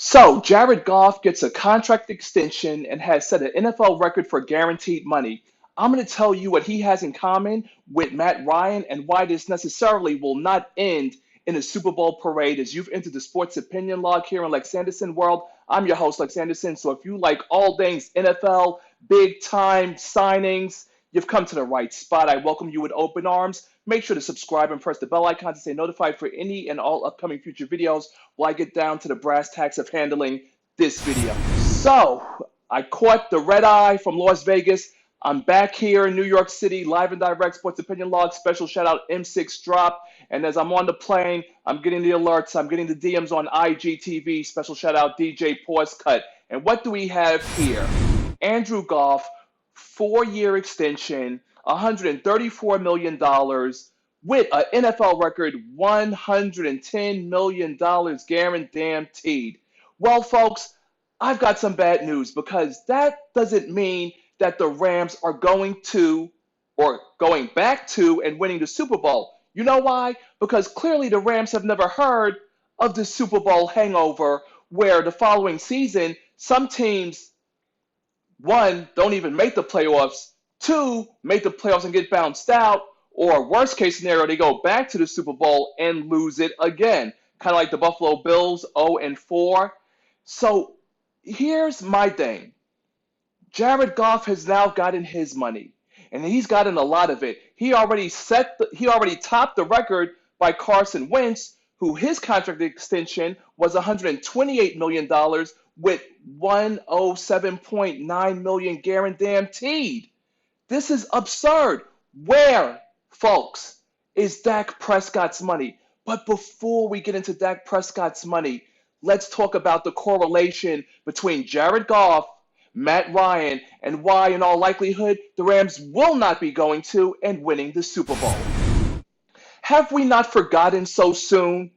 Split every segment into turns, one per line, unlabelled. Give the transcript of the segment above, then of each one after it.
So, Jared Goff gets a contract extension and has set an NFL record for guaranteed money. I'm going to tell you what he has in common with Matt Ryan and why this necessarily will not end in a Super Bowl parade as you've entered the sports opinion log here in Lex Anderson world. I'm your host, Lex Anderson. So, if you like all things NFL, big time signings, you've come to the right spot. I welcome you with open arms. Make sure to subscribe and press the bell icon to stay notified for any and all upcoming future videos while I get down to the brass tacks of handling this video. So, I caught the red eye from Las Vegas. I'm back here in New York City, live and direct sports opinion log. Special shout out M6 drop. And as I'm on the plane, I'm getting the alerts. I'm getting the DMs on IGTV. Special shout out DJ Pause Cut. And what do we have here? Andrew Goff, 4-year extension, $134 million with an NFL record $110 million guaranteed. Well, folks, I've got some bad news because that doesn't mean that the Rams are going to or going back to and winning the Super Bowl. You know why? Because clearly the Rams have never heard of the Super Bowl hangover where the following season some teams, one, don't even make the playoffs, two, make the playoffs and get bounced out, or worst case scenario, they go back to the Super Bowl and lose it again. Kind of like the Buffalo Bills, 0-4. So here's my thing. Jared Goff has now gotten his money, and he's gotten a lot of it. He already topped the record by Carson Wentz, who his contract extension was $128 million with $107.9 million guaranteed. This is absurd. Where, folks, is Dak Prescott's money? But before we get into Dak Prescott's money, let's talk about the correlation between Jared Goff, Matt Ryan, and why, in all likelihood, the Rams will not be going to and winning the Super Bowl. Have we not forgotten so soon?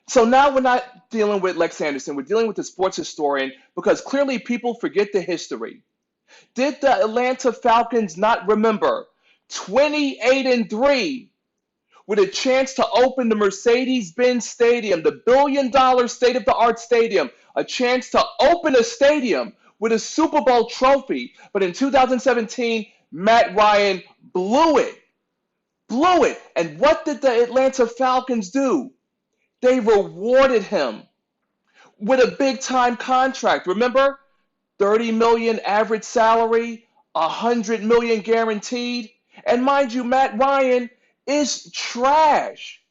So now we're not dealing with Lex Anderson. We're dealing with the sports historian because clearly people forget the history. Did the Atlanta Falcons not remember 28-3 with a chance to open the Mercedes-Benz Stadium, the billion-dollar state-of-the-art stadium, a chance to open a stadium with a Super Bowl trophy? But in 2017, Matt Ryan blew it. Blew it. And what did the Atlanta Falcons do? They rewarded him with a big-time contract. Remember? $30 million average salary, $100 million guaranteed. And mind you, Matt Ryan is trash.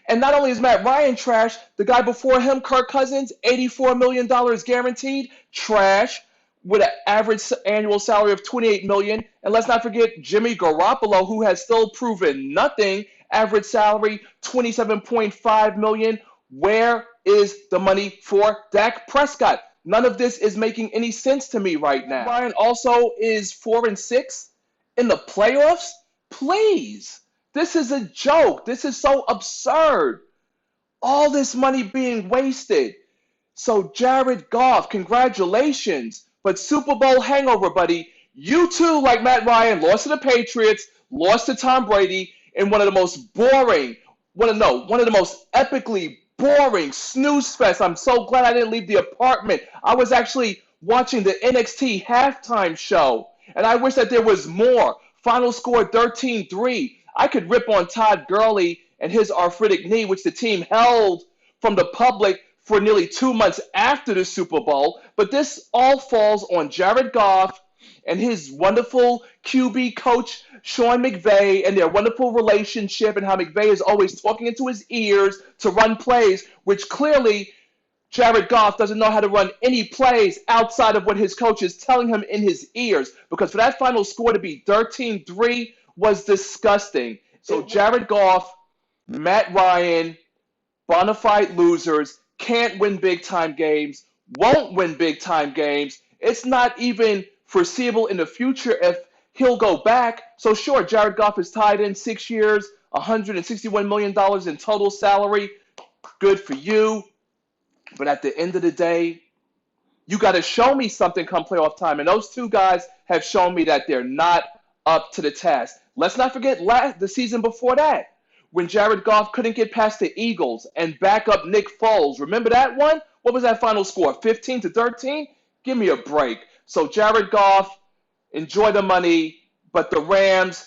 And not only is Matt Ryan trash, the guy before him, Kirk Cousins, $84 million guaranteed, trash, with an average annual salary of $28 million. And let's not forget Jimmy Garoppolo, who has still proven nothing, average salary $27.5 million. Where is the money for Dak Prescott? None of this is making any sense to me right now. Ryan also is 4-6 in the playoffs. Please, this is a joke. This is so absurd. All this money being wasted. So Jared Goff, congratulations. But Super Bowl hangover, buddy. You too, like Matt Ryan, lost to the Patriots, lost to Tom Brady in one of the most boring, one of the most epically boring snooze fest. I'm so glad I didn't leave the apartment. I was actually watching the NXT halftime show, and I wish that there was more. Final score 13-3. I could rip on Todd Gurley and his arthritic knee, which the team held from the public for nearly 2 months after the Super Bowl. But this all falls on Jared Goff and his wonderful QB coach, Sean McVay, and their wonderful relationship, and how McVay is always talking into his ears to run plays, which clearly Jared Goff doesn't know how to run any plays outside of what his coach is telling him in his ears. Because for that final score to be 13-3 was disgusting. So Jared Goff, Matt Ryan, bona fide losers, can't win big-time games, won't win big-time games. It's not even foreseeable in the future if he'll go back. So sure, Jared Goff is tied in 6 years, $161 million in total salary. Good for you. But at the end of the day, you got to show me something come playoff time. And those two guys have shown me that they're not up to the task. Let's not forget the season before that, when Jared Goff couldn't get past the Eagles and back up Nick Foles. Remember that one? What was that final score? 15-13? Give me a break. So Jared Goff, enjoy the money, but the Rams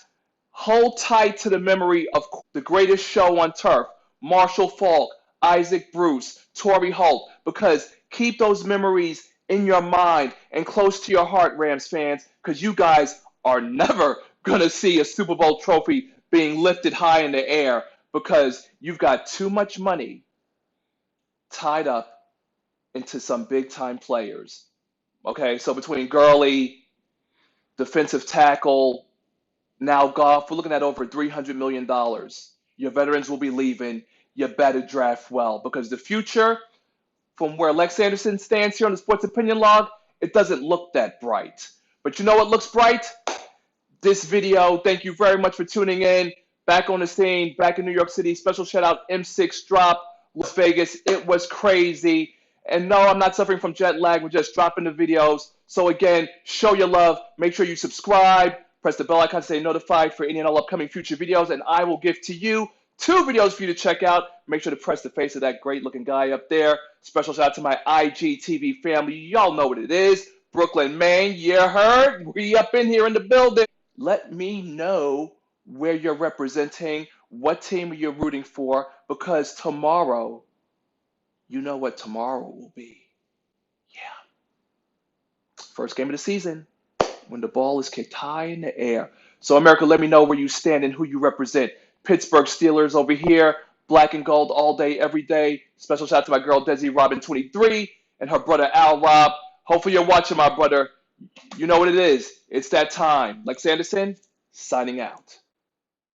hold tight to the memory of the greatest show on turf, Marshall Faulk, Isaac Bruce, Torrey Holt, because keep those memories in your mind and close to your heart, Rams fans, because you guys are never going to see a Super Bowl trophy being lifted high in the air because you've got too much money tied up into some big time players. Okay, so between Gurley, defensive tackle, now Goff, we're looking at over $300 million. Your veterans will be leaving. You better draft well because the future, from where Lex Anderson stands here on the Sports Opinion Log, it doesn't look that bright. But you know what looks bright? This video. Thank you very much for tuning in. Back on the scene, back in New York City. Special shout out M6 drop, Las Vegas. It was crazy. And no, I'm not suffering from jet lag. We're just dropping the videos. So again, show your love. Make sure you subscribe. Press the bell icon to stay notified for any and all upcoming future videos. And I will give to you 2 videos for you to check out. Make sure to press the face of that great looking guy up there. Special shout out to my IGTV family. Y'all know what it is. Brooklyn, Maine. You heard? We up in here in the building. Let me know where you're representing, what team you're rooting for, because tomorrow, you know what tomorrow will be. Yeah. First game of the season, when the ball is kicked high in the air. So, America, let me know where you stand and who you represent. Pittsburgh Steelers over here, black and gold all day, every day. Special shout out to my girl, Desi Robin 23, and her brother, Al Rob. Hopefully you're watching, my brother. You know what it is. It's that time. Lex Anderson, signing out.